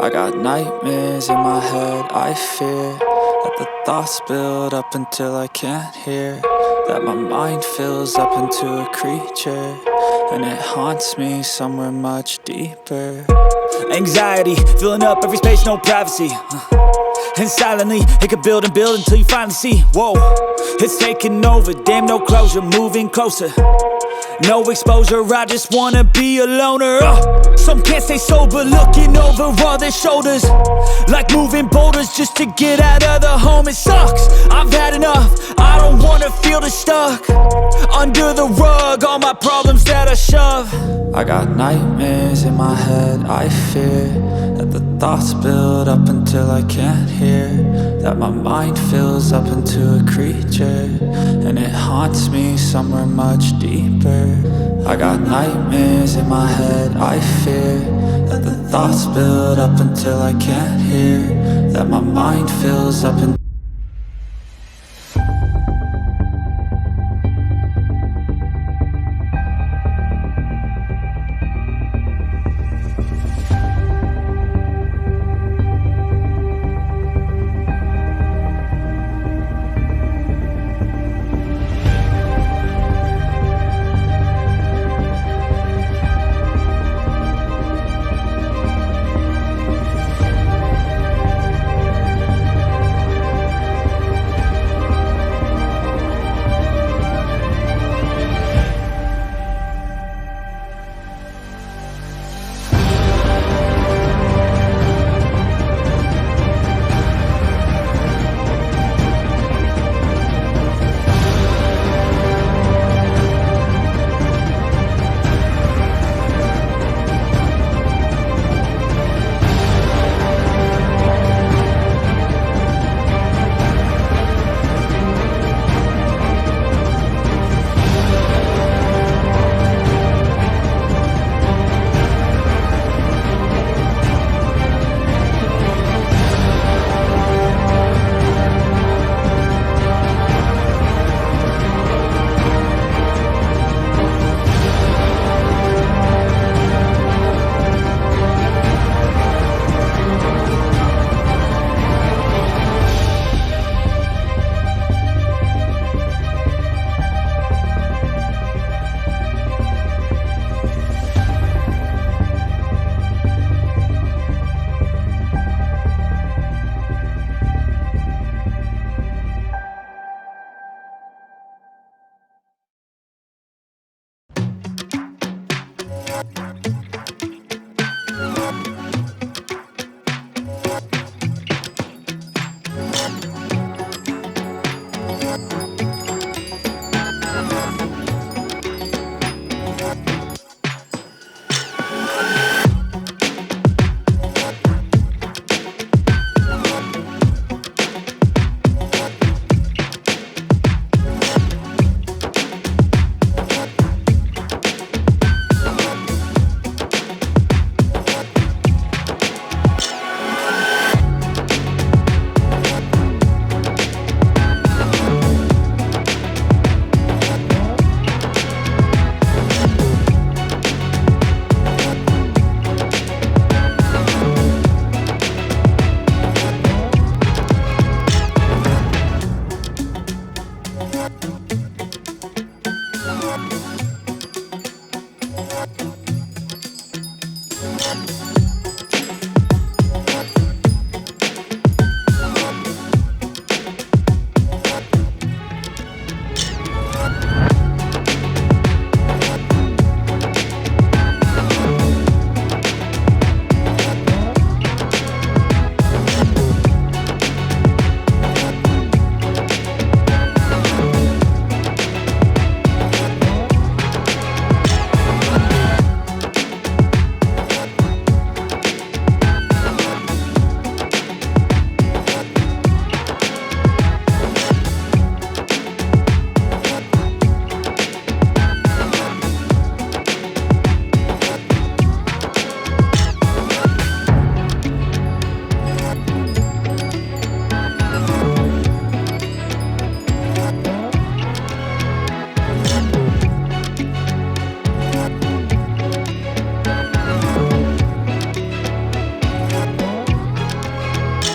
I got nightmares in my head, I fear that the thoughts build up until I can't hear, that my mind fills up into a creature, and it haunts me somewhere much deeper. Anxiety, filling up every space, no privacy. And silently, it could build and build until you finally see, whoa, it's taking over, damn no closure, moving closer. No exposure, I just wanna be a loner. Some can't stay sober, looking over all their shoulders, like moving boulders just to get out of the home. It sucks, I've had enough, I don't wanna feel the stuck under the rug, all my problems that I shove. I got nightmares in my head, I fear that the thoughts build up until I can't hear, that my mind fills up into a creature, and it haunts me somewhere much deeper. I got nightmares in my head, I fear that the thoughts build up until I can't hear, that my mind fills up